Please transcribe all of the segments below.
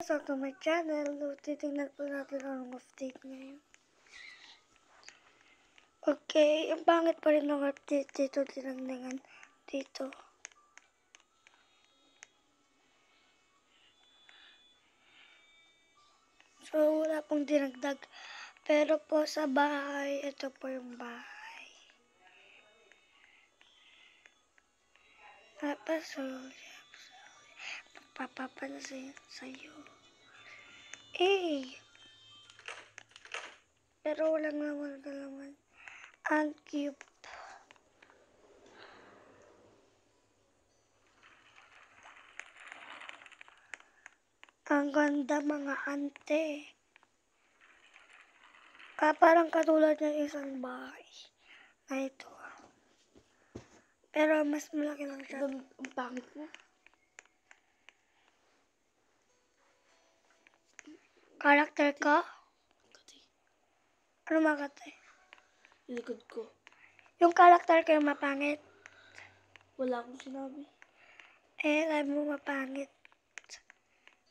guys, welcome to my channel. Titingnan po natin ang update ngayon. Okay, ang pangit pa rin ng update dito. Tinagdangan dito. So, wala pong dinagdag. Pero po sa bahay, ito po yung bahay. Tapos, so, papapansin sa'yo. Pero walang laman. Ang cute. Ang ganda mga ante. Parang katulad ng isang bahay na ito. Pero mas malaki lang siya. Ang pangit mo. Karakter ka? Ano makatay? Likod ko. Yung karakter ko yung mapangit. Wala akong sinabi. Sabi mo mapangit.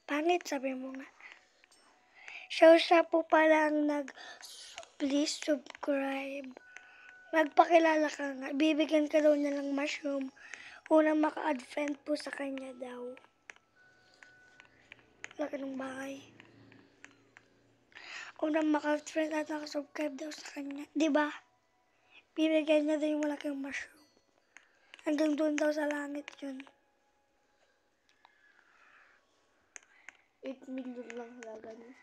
Pangit, sabi mo nga. So, siya po pala ang please subscribe. Magpakilala ka nga. Bibigyan ka daw niya ng mushroom. Unang maka-add friend po sa kanya daw. Laki ng bahay. Unang maka-add friend at nakasubscribe daw sa kanya. Diba? Bibigyan niya daw yung malaking mushroom. Hanggang doon daw sa langit yun. 8 million lang halaga niya.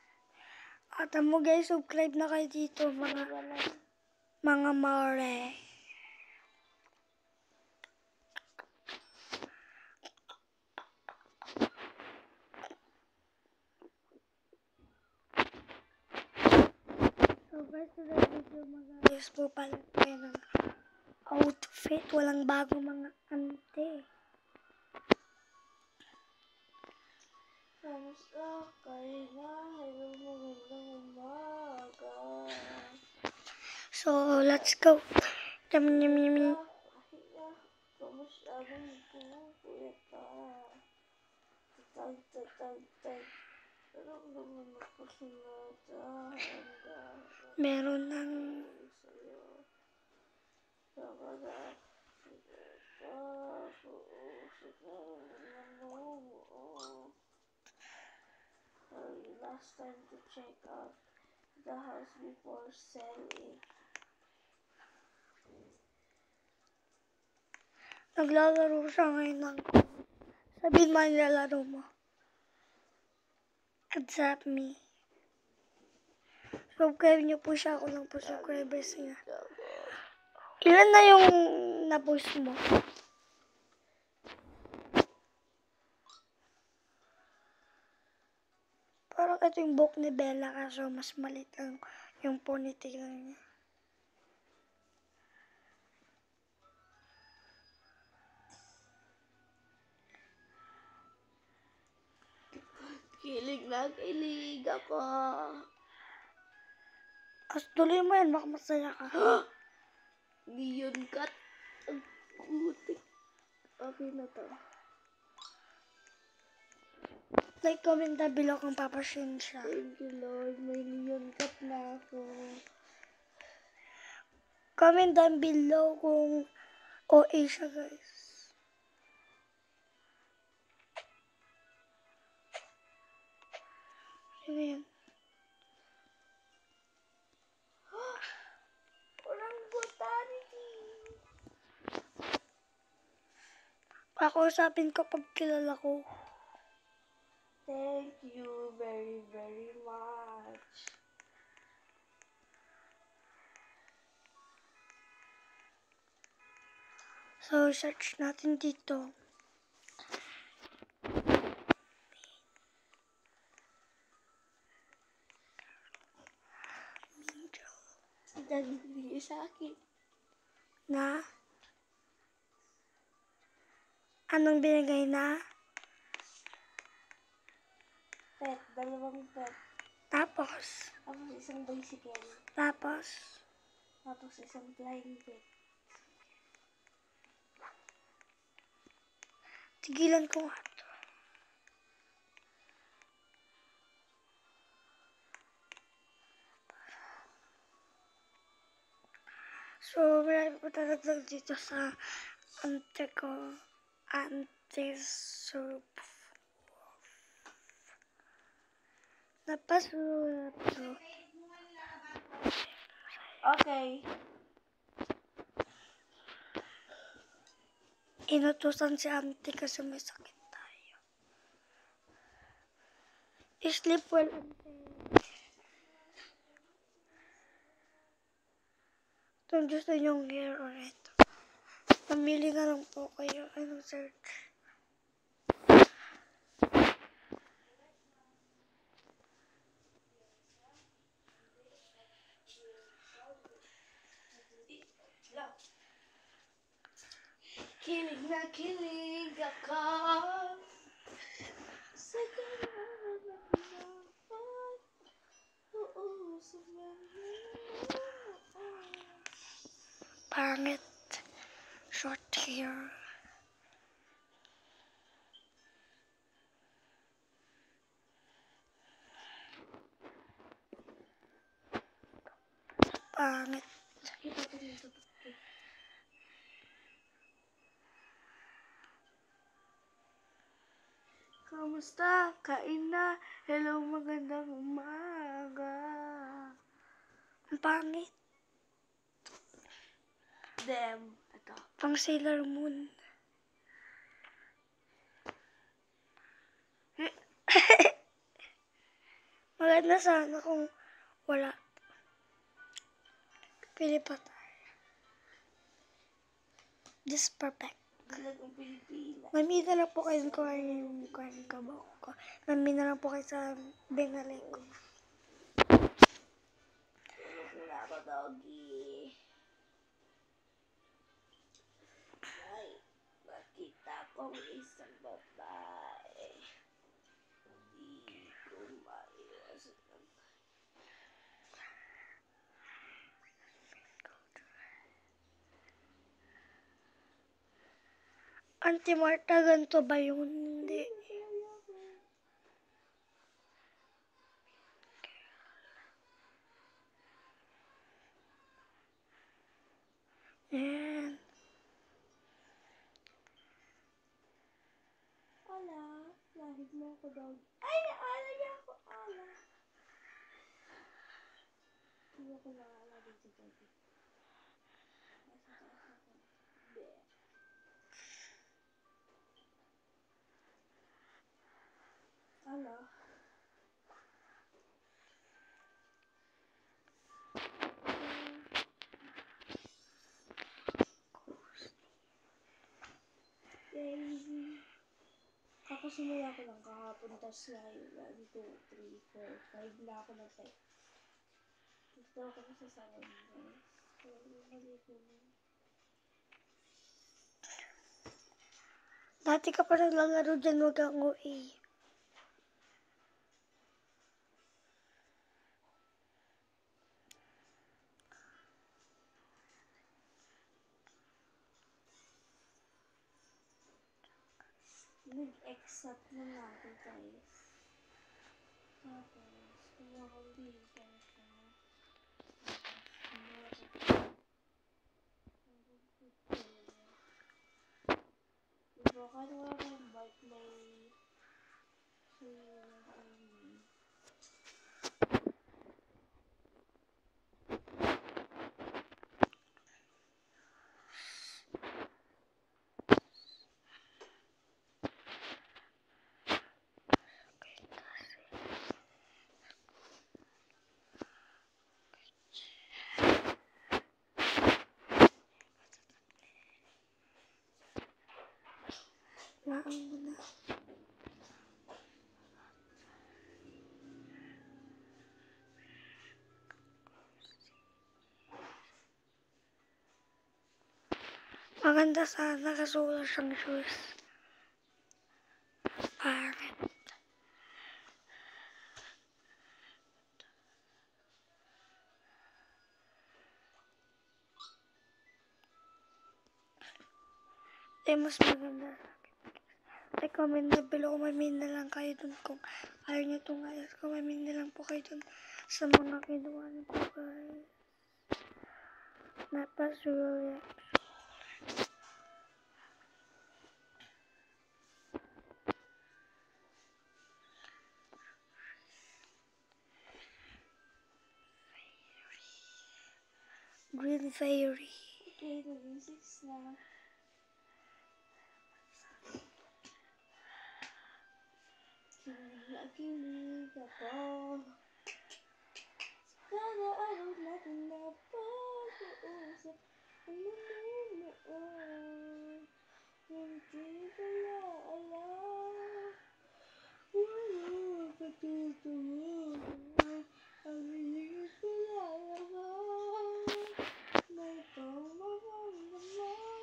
At mo guys, subscribe na kayo dito mga more. So guys, today video mag-ayos po pala tayo ng outfit. Walang bago mga ante. Kamusta kayo na? Hello, magandang umaga. So, let's go. Yum. Kamusta rin po, kuya ka? Tatag. Anong naman ako sinatahan? Meron ng Sa'yo. Saka last time to check out the house before selling. naglalaro siya ngayon ng sabihin mo ang nilalaro mo. Accept me. Subscribe niyo po siya. Ako lang po subscribers niya. Ilan na yung na-post mo? Parang ito yung book ni Bella kaso mas maliit lang yung ponytail niya. Kilig na kilig ako. As tuloy mo yan, baka masaya ka. Neon cut. Ang putik. Okay na to. Like, comment down below kung papasin siya. Thank you Lord. May neon cut na ako. Comment down below kung OA siya, guys. Sino yan? Orangutanity. Kakausapin ko pag kilala ko. Thank you very, very much. So, search natin dito. Nagbibigay sa akin. Na? Anong binigay na? Pet. 2 pet. Tapos? Tapos isang bicycle. Tapos isang flying pet. tigilan ko nga to. So, marami po talaga dito sa ante ko. Anti-soup. Napasulat to. Okay. Inutusan si auntie kasi may sakit tayo. Sleep well, auntie. Kung gusto nyong hair ulit, pamili nga lang po kayo. Anong search? Kilig na kilig ako sa gano'n na pinapan. Oo, sa Pangit. Short hair. Pangit. Kita ko dito. Kamusta? Kain na. Hello, magandang umaga. Ang pangit. Damn. Ito. Pang Sailor Moon. Maganda sana kung wala. Pili pa tayo. This is perfect. Talagang Pilipina. Mami na lang po kayo kung ano yung kabaw ko. Mami na lang po kayo sa binalay ko. Tulog na ako, doggy. Ay, nakita kong isang babae. Di ko maiwasan ng Auntie Marta, ganito ba yun? Hindi. Yan. ala. Lahig mo ako, dog. Ay, naala niya ako, ala. Hindi ako naala dito, doggy. Ala. Yay. Kakasimula ko lang kahapon, tas ngayon, 1, 2, 3, 4, 5 na ako nag-type. Gusto ako masasawa mo, guys. So, mali ko na. Dati ka pa naglalaro dyan, wag kang OA. Nag-exat na natin, guys. Tapos, kumuha kong dito siya. Kumuha ko diba, kahit wala kong bike, may Laan mo na. Maganda sana kasi wala siyang shoes. Pangit. Mas maganda. Comment na below kung mamin na lang kayo dun kung ayaw nyo itong ayos. Kung mamin na lang po kayo dun sa mga kinuha niyo po guys. My past will Green Fairy. Okay, naging 6 na. Kilig na kilig ako. Kada araw natin na pag-uusap. Ano mo noon? Hindi pala alam. Wala patutunguhan. Ang hihigit pala naman. May pamamang naman.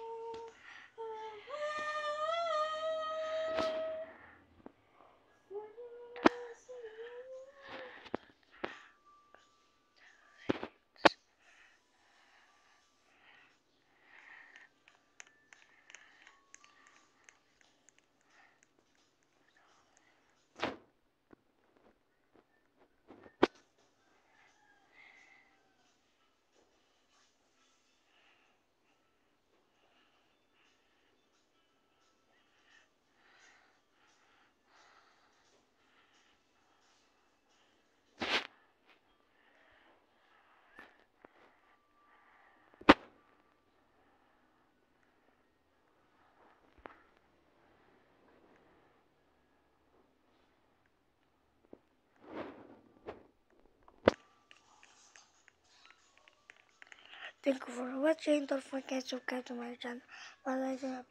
Thank you for watching. Don't forget to subscribe to my channel. Bye.